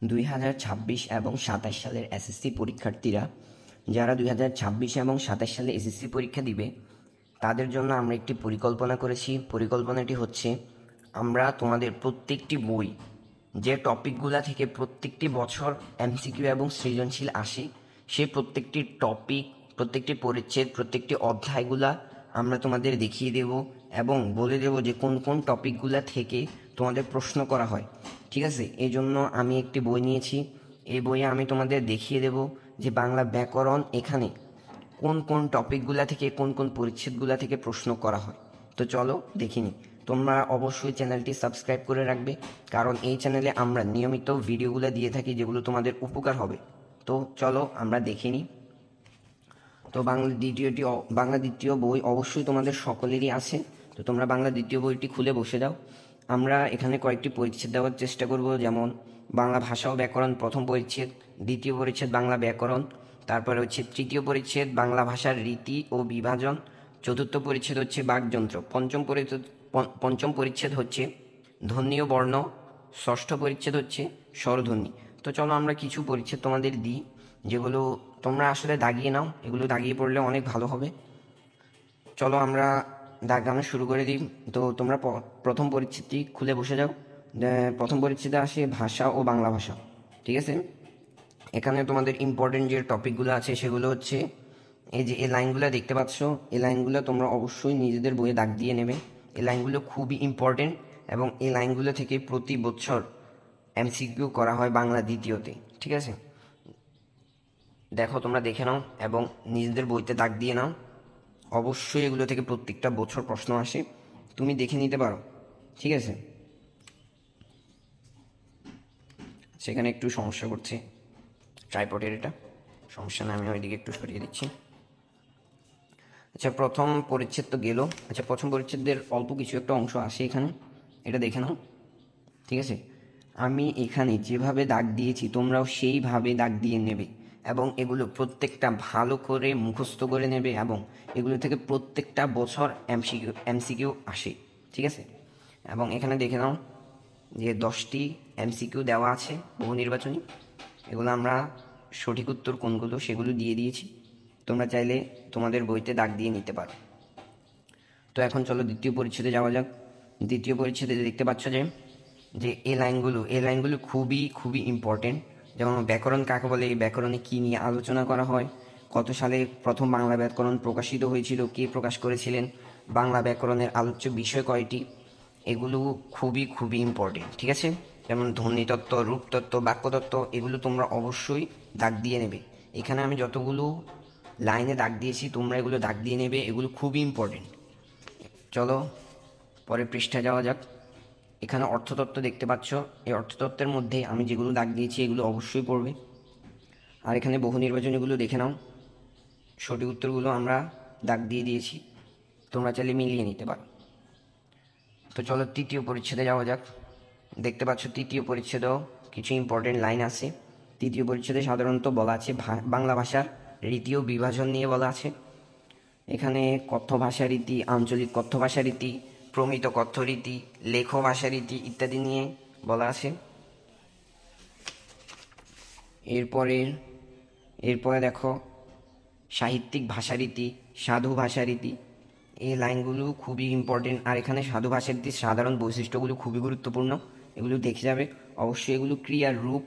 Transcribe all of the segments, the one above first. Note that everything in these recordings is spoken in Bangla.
2026 এবং 27 সালের এসএসসি পরীক্ষার্থীরা যারা 2026 এবং 27 সালে এসএসসি পরীক্ষা দিবে তাদের জন্য আমরা একটি পরিকল্পনা করেছি। পরিকল্পনাটি হচ্ছে আমরা তোমাদের প্রত্যেকটি বই যে টপিকগুলা থেকে প্রত্যেকটি বছর এমসিকিউ এবং সৃজনশীল আসে সেই প্রত্যেকটি টপিক, প্রত্যেকটি পরিচ্ছেদ, প্রত্যেকটি অধ্যায়গুলা আমরা তোমাদের দেখিয়ে দেব এবং বলে দেব যে কোন কোন টপিকগুলা থেকে তোমাদের প্রশ্ন করা হয়। ঠিক আছে, এই জন্য আমি একটি বই নিয়েছি। এই বইয়ে আমি তোমাদের দেখিয়ে দেব যে বাংলা ব্যাকরণ এখানে কোন কোন টপিকগুলা থেকে, কোন কোন পরিচ্ছেদগুলা থেকে প্রশ্ন করা হয়। তো চলো দেখিনি। তোমরা অবশ্যই চ্যানেলটি সাবস্ক্রাইব করে রাখবে, কারণ এই চ্যানেলে আমরা নিয়মিত ভিডিওগুলো দিয়ে থাকি যেগুলো তোমাদের উপকার হবে। তো চলো আমরা দেখিনি। তো বাংলা দ্বিতীয় বই অবশ্যই তোমাদের সকলেরই আছে। তো তোমরা বাংলা দ্বিতীয় বইটি খুলে বসে যাও। আমরা এখানে কয়েকটি পরিচ্ছেদ দেওয়ার চেষ্টা করব, যেমন বাংলা ভাষা ও ব্যাকরণ প্রথম পরিচ্ছেদ, দ্বিতীয় পরিচ্ছেদ বাংলা ব্যাকরণ, তারপরে হচ্ছে তৃতীয় পরিচ্ছেদ বাংলা ভাষার রীতি ও বিভাজন, চতুর্থ পরিচ্ছেদ হচ্ছে বাকযন্ত্র, পঞ্চম পরিচ্ছেদ হচ্ছে ধ্বনি ও বর্ণ, ষষ্ঠ পরিচ্ছেদ হচ্ছে স্বরধ্বনি। তো চলো আমরা কিছু পরিচ্ছেদ তোমাদের দিই যেগুলো তোমরা আসলে দাগিয়ে নাও, এগুলো দাগিয়ে পড়লে অনেক ভালো হবে। চলো আমরা দাগানো শুরু করে দিই। তো তোমরা প্রথম পরিচ্ছেদটি খুলে বসে যাও। প্রথম পরিচ্ছেদে আসে ভাষা ও বাংলা ভাষা। ঠিক আছে, এখানে তোমাদের ইম্পর্টেন্ট যে টপিকগুলো আছে সেগুলো হচ্ছে এই যে এই লাইনগুলো দেখতে পাচ্ছ, এই লাইনগুলো তোমরা অবশ্যই নিজেদের বইয়ে দাগ দিয়ে নেবে। এই লাইনগুলো খুবই ইম্পর্টেন্ট এবং এই লাইনগুলো থেকে প্রতি বছর এমসিকিউ করা হয় বাংলা দ্বিতীয়তে। ঠিক আছে, দেখো তোমরা দেখে নাও এবং নিজেদের বইতে দাগ দিয়ে নাও। অবশ্যই এগুলো থেকে প্রত্যেকটা বছর প্রশ্ন আসে, তুমি দেখে নিতে পারো। ঠিক আছে, সেখানে একটু সমস্যা করছে ট্রাইপডের, এটা সমস্যা না, আমি ওইদিকে একটু সরিয়ে দিচ্ছি। আচ্ছা, প্রথম পরিচ্ছেদ তো গেল। আচ্ছা, প্রথম পরিচ্ছেদের অল্প কিছু একটা অংশ আসে এখানে, এটা দেখে নাও। ঠিক আছে, আমি এখানে যেভাবে দাগ দিয়েছি তোমরাও সেইভাবে দাগ দিয়ে নেবে এবং এগুলো প্রত্যেকটা ভালো করে মুখস্থ করে নেবে এবং এগুলো থেকে প্রত্যেকটা বছর এমসিকিউ আসে। ঠিক আছে, এবং এখানে দেখে নাও যে 10টি এমসিকিউ দেওয়া আছে বহু নির্বাচনী। এগুলো আমরা সঠিক উত্তর কোনগুলো সেগুলো দিয়ে দিয়েছি, তোমরা চাইলে তোমাদের বইতে দাগ দিয়ে নিতে পারো। তো এখন চলো দ্বিতীয় পরিচ্ছেদে যাওয়া যাক। দ্বিতীয় পরিচ্ছেদে দেখতে পাচ্ছ যে এই লাইনগুলো খুবই খুবই ইম্পর্টেন্ট। যেমন ব্যাকরণ কাকে বলে, এই ব্যাকরণে কী নিয়ে আলোচনা করা হয়, কত সালে প্রথম বাংলা ব্যাকরণ প্রকাশিত হয়েছিল, কে প্রকাশ করেছিলেন, বাংলা ব্যাকরণের আলোচ্য বিষয় কয়টি, এগুলো খুবই খুবই ইম্পর্টেন্ট। ঠিক আছে, যেমন ধ্বনিতত্ত্ব, রূপতত্ত্ব, বাক্যতত্ত্ব, এগুলো তোমরা অবশ্যই দাগ দিয়ে নেবে। এখানে আমি যতগুলো লাইনে দাগ দিয়েছি তোমরা এগুলো দাগ দিয়ে নেবে, এগুলো খুবই ইম্পর্টেন্ট। চলো পরের পৃষ্ঠায় যাওয়া যাক। এখানে অর্থতত্ত্ব দেখতে পাচ্ছ, এই অর্থতত্ত্বের মধ্যে আমি যেগুলো দাগ দিয়েছি এগুলো অবশ্যই পড়বে। আর এখানে বহু নির্বাচনীগুলো দেখে নাও, সঠিক উত্তরগুলো আমরা দাগ দিয়ে দিয়েছি, তোমরা চাইলে মিলিয়ে নিতে পারো। তো চলো তৃতীয় পরিচ্ছেদে যাওয়া যাক। দেখতে পাচ্ছ তৃতীয় পরিচ্ছেদেও কিছু ইম্পর্টেন্ট লাইন আছে। তৃতীয় পরিচ্ছেদে সাধারণত বলা আছে বাংলা ভাষার রীতি ও বিভাজন নিয়ে বলা আছে। এখানে কথ্য ভাষা রীতি, আঞ্চলিক কথ্য ভাষা রীতি, প্রমিত কথ্য রীতি, লেখ ভাষা রীতি ইত্যাদি নিয়ে বলা আছে। এরপরে দেখো সাহিত্যিক ভাষারীতি, সাধু ভাষারীতি, এই লাইনগুলো খুবই ইম্পর্টেন্ট। আর এখানে সাধু ভাষারীতির সাধারণ বৈশিষ্ট্যগুলো খুবই গুরুত্বপূর্ণ, এগুলো দেখে যাবে অবশ্যই। এগুলো ক্রিয়ার রূপ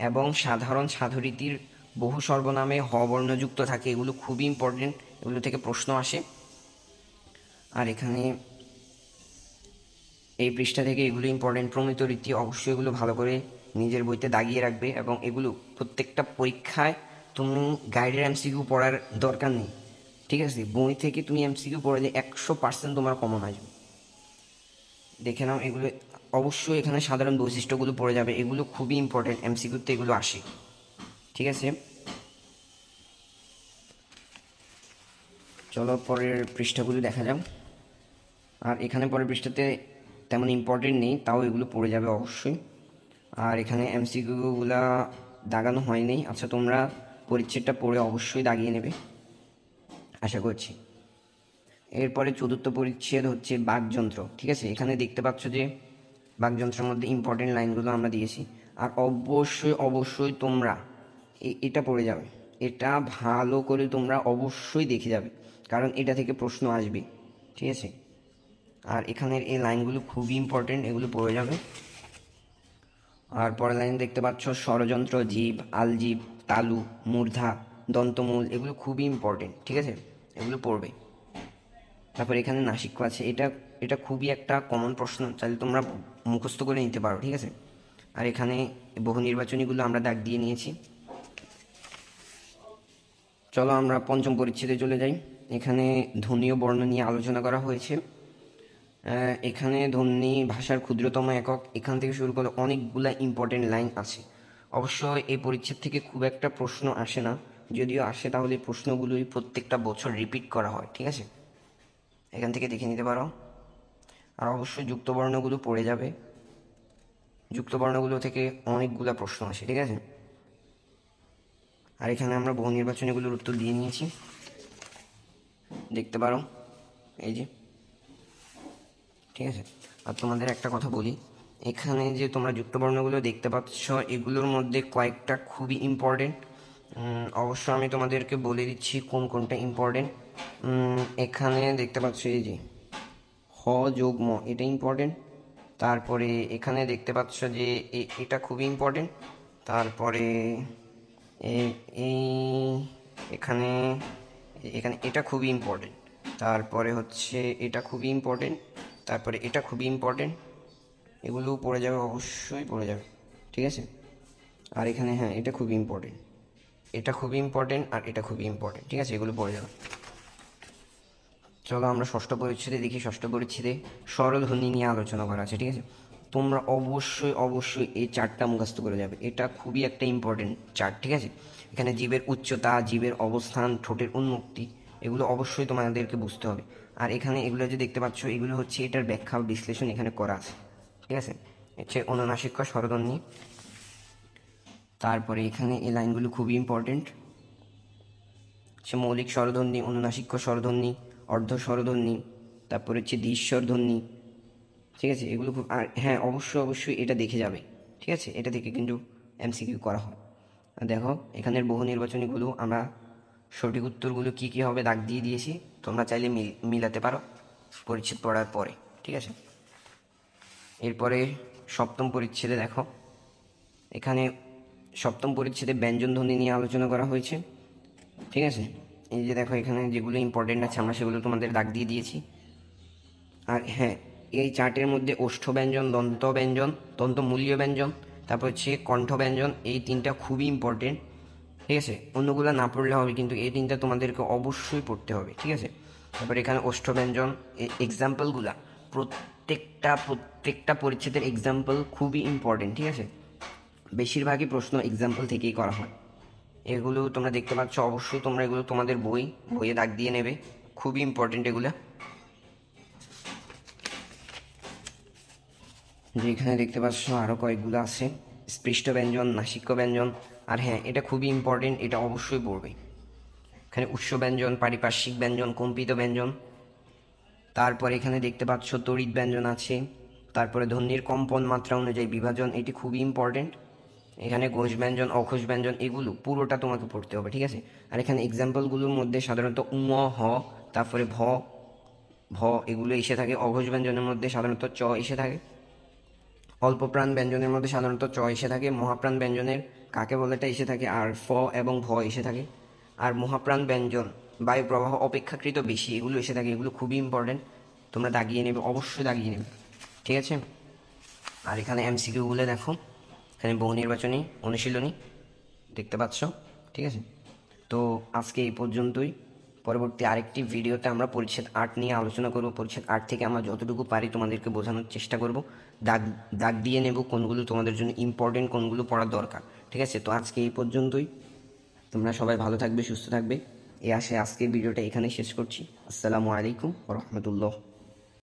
এবং সাধারণ সাধুরীতির বহু সর্বনামে হ বর্ণযুক্ত থাকে, এগুলো খুবই ইম্পর্টেন্ট, এগুলো থেকে প্রশ্ন আসে। আর এখানে এই পৃষ্ঠা থেকে এগুলো ইম্পর্টেন্ট। প্রমিত রীতি অবশ্যই এগুলো ভালো করে নিজের বইতে দাগিয়ে রাখবে এবং এগুলো প্রত্যেকটা পরীক্ষায় তুমি গাইডের এমসিকিউ পড়ার দরকার নেই। ঠিক আছে, বই থেকে তুমি এমসিকিউ পড়ে যে 100% তোমার কমন আসবে। দেখে নাও এগুলো অবশ্যই, এখানে সাধারণ বৈশিষ্ট্যগুলো পড়ে যাবে, এগুলো খুবই ইম্পর্টেন্ট, এমসিকিউতে এগুলো আসে। ঠিক আছে, চলো পরের পৃষ্ঠাগুলো দেখা যাক। আর এখানে পরের পৃষ্ঠাতে তেমন ইম্পর্টেন্ট নেই, তাও এগুলো পড়ে যাবে অবশ্যই। আর এখানে এমসিকিউগুলা দাগানো হয়নি। আচ্ছা, তোমরা পরিচ্ছেদটা পড়ে অবশ্যই দাগিয়ে নেবে আশা করছি। এরপরে চতুর্থ পরিচ্ছেদ হচ্ছে বাকযন্ত্র। ঠিক আছে, এখানে দেখতে পাচ্ছ যে বাকযন্ত্রের মধ্যে ইম্পর্টেন্ট লাইনগুলো আমরা দিয়েছি। আর অবশ্যই অবশ্যই তোমরা এটা পড়ে যাবে, এটা ভালো করে তোমরা অবশ্যই দেখে যাবে, কারণ এটা থেকে প্রশ্ন আসবে, ঠিক আছে। আর এখানের এই লাইনগুলো খুবই ইম্পর্টেন্ট, এগুলো পড়ে যাবে। আর পরের লাইন দেখতে পাচ্ছ ষড়যন্ত্র, জীব, আলজীব, তালু, মূর্ধা, দন্তমূল, এগুলো খুবই ইম্পর্টেন্ট, ঠিক আছে, এগুলো পড়বে। তারপর এখানে নাসিক্য আছে, এটা এটা খুবই একটা কমন প্রশ্ন, চাইলে তোমরা মুখস্থ করে নিতে পারো, ঠিক আছে। আর এখানে বহু নির্বাচনীগুলো আমরা দাগ দিয়ে নিয়েছি। চলো আমরা পঞ্চম পরিচ্ছেদে চলে যাই। এখানে ধ্বনি ও বর্ণ নিয়ে আলোচনা করা হয়েছে। এখানে ধ্বনি ভাষার ক্ষুদ্রতম একক, এখান থেকে শুরু করে অনেকগুলা ইম্পর্টেন্ট লাইন আছে। অবশ্য এই পরিচ্ছেদ থেকে খুব একটা প্রশ্ন আসে না, যদিও আসে তাহলে প্রশ্নগুলোই প্রত্যেকটা বছর রিপিট করা হয়, ঠিক আছে, এখান থেকে দেখে নিতে পারো। আর অবশ্যই যুক্তবর্ণগুলো পড়ে যাবে, যুক্তবর্ণগুলো থেকে অনেকগুলা প্রশ্ন আসে, ঠিক আছে। আর এখানে আমরা বহু নির্বাচনীগুলোর উত্তর দিয়ে নিয়েছি, দেখতে পারো, এই যে, ঠিক আছে। আর তোমাদের একটা কথা বলি, এখানে যে তোমরা যুক্তবর্ণগুলো দেখতে পাচ্ছ, এগুলোর মধ্যে কয়েকটা খুবই ইম্পর্টেন্ট। অবশ্য আমি তোমাদেরকে বলে দিচ্ছি কোন কোনটা ইম্পর্টেন্ট। এখানে দেখতে পাচ্ছ এই যে হ যোগ ম, এটা ইম্পর্টেন্ট। তারপরে এখানে দেখতে পাচ্ছ যে এটা খুবই ইম্পর্টেন্ট। তারপরে এই এখানে এখানে এটা খুবই ইম্পর্টেন্ট। তারপরে হচ্ছে এটা খুবই ইম্পর্টেন্ট। তারপরে এটা খুবই ইম্পর্টেন্ট, এগুলো পড়ে যাবে, অবশ্যই পড়ে যাবে, ঠিক আছে। আর এখানে হ্যাঁ, এটা খুবই ইম্পর্টেন্ট, এটা খুবই ইম্পর্টেন্ট, আর এটা খুবই ইম্পর্টেন্ট, ঠিক আছে, এগুলো পড়ে যাবে। চলো আমরা ষষ্ঠ পরিচ্ছেদে দেখি। ষষ্ঠ পরিচ্ছেদে স্বরধ্বনি নিয়ে আলোচনা করা আছে, ঠিক আছে। তোমরা অবশ্যই অবশ্যই এই চার্টটা মুখস্থ করে যাবে, এটা খুবই একটা ইম্পর্টেন্ট চার্ট, ঠিক আছে। এখানে জীবের উচ্চতা, জীবের অবস্থান, ঠোঁটের উন্মুক্তি, এগুলো অবশ্যই তোমাদেরকে বুঝতে হবে। আর এখানে এগুলো যে দেখতে পাচ্ছ, এগুলো হচ্ছে এটার ব্যাখ্যা বিশ্লেষণ এখানে করা আছে, ঠিক আছে। হচ্ছে অনুনাসিক্য স্বরধ্বনি। তারপরে এখানে এই লাইনগুলো খুবই ইম্পর্টেন্ট, হচ্ছে মৌলিক স্বরধ্বনি, অনুনাসিক্য স্বরধ্বনি, অর্ধ স্বরধ্বনি, তারপরে হচ্ছে দ্বিস্বর ধ্বনি, ঠিক আছে, এগুলো খুব। আর হ্যাঁ, অবশ্যই অবশ্যই এটা দেখে যাবে, ঠিক আছে, এটা থেকে কিন্তু এমসিকিউ করা হয়। আর দেখো এখানের বহু নির্বাচনীগুলো আমরা সঠিক উত্তরগুলো কী কী হবে দাগ দিয়ে দিয়েছি, তোমরা চাইলে মিলাতে পারো পরিচ্ছেদ পড়ার পরে, ঠিক আছে। এরপরে সপ্তম পরিচ্ছেদে দেখো, এখানে সপ্তম পরিচ্ছেদে ব্যঞ্জন ধ্বনি নিয়ে আলোচনা করা হয়েছে, ঠিক আছে। এই যে দেখো এখানে যেগুলো ইম্পর্টেন্ট আছে আমরা সেগুলো তোমাদের দাগ দিয়ে দিয়েছি। আর হ্যাঁ, এই চার্টের মধ্যে ওষ্ঠ ব্যঞ্জন, দন্ত ব্যঞ্জন, দন্তমূলীয় ব্যঞ্জন, তারপর হচ্ছে কণ্ঠ ব্যঞ্জন, এই তিনটা খুবই ইম্পর্টেন্ট, ঠিক আছে। অন্যগুলো না পড়লে হবে, কিন্তু এই তিনটা তোমাদেরকে অবশ্যই পড়তে হবে, ঠিক আছে। তারপর এখানে ওষ্ঠ ব্যঞ্জন, এক্সাম্পলগুলা প্রত্যেকটা পরিচ্ছেদের এক্সাম্পল খুবই ইম্পর্টেন্ট, ঠিক আছে। বেশিরভাগই প্রশ্ন এক্সাম্পল থেকেই করা হয়, এগুলো তোমরা দেখতে পাচ্ছ। অবশ্যই তোমরা এগুলো তোমাদের বইয়ে দাগ দিয়ে নেবে, খুবই ইম্পর্টেন্ট এগুলো। যে এখানে দেখতে পাচ্ছ আরও কয়েকগুলো আছে, স্পৃষ্ট ব্যঞ্জন, নাসিক্য ব্যঞ্জন। আর হ্যাঁ, এটা খুবই ইম্পর্টেন্ট, এটা অবশ্যই পড়বে। এখানে উৎস ব্যঞ্জন, পারিপার্শ্বিক ব্যঞ্জন, কম্পিত ব্যঞ্জন। তারপর এখানে দেখতে পাচ্ছ তড়িৎ ব্যঞ্জন আছে। তারপরে ধ্বনির কম্পন মাত্রা অনুযায়ী বিভাজন, এটি খুবই ইম্পর্টেন্ট। এখানে ঘোষ ব্যঞ্জন, অঘোষ ব্যঞ্জন, এগুলো পুরোটা তোমাকে পড়তে হবে, ঠিক আছে। আর এখানে এক্সাম্পলগুলোর মধ্যে সাধারণত উম, হ, তারপরে ভ এগুলো এসে থাকে। অঘোষ ব্যঞ্জনের মধ্যে সাধারণত চ এসে থাকে। অল্প প্রাণ ব্যঞ্জনের মধ্যে সাধারণত চ এসে থাকে। মহাপ্রাণ ব্যঞ্জনের কাকে বলেটা এসে থাকে, আর ফ এবং ভ এসে থাকে। আর মহাপ্রাণ ব্যঞ্জন বায়ু প্রবাহ অপেক্ষাকৃত বেশি, এগুলো এসে থাকে, এগুলো খুবই ইম্পর্টেন্ট, তোমরা দাগিয়ে নেবে, অবশ্যই দাগিয়ে নেবে, ঠিক আছে। আর এখানে এমসিকিউগুলো দেখো, এখানে বহু নির্বাচনী অনুশীলনী দেখতে পাচ্ছ, ঠিক আছে। তো আজকে এই পর্যন্তই, পরবর্তী আরেকটি ভিডিওতে আমরা পরিচ্ছেদ 8 নিয়ে আলোচনা করব। পরিচ্ছেদ 8 থেকে আমরা যতটুকু পারি তোমাদেরকে বোঝানোর চেষ্টা করব, দাগ দাগ দিয়ে নেব কোনগুলো তোমাদের জন্য ইম্পর্টেন্ট, কোনগুলো পড়ার দরকার, ঠিক আছে। তো আজকে এই পর্যন্তই, তোমরা সবাই ভালো থাকবে, সুস্থ থাকবে, এই আশায় আজকের ভিডিওটা এখানেই শেষ করছি। আসসালামু আলাইকুম ওয়া রাহমাতুল্লাহ।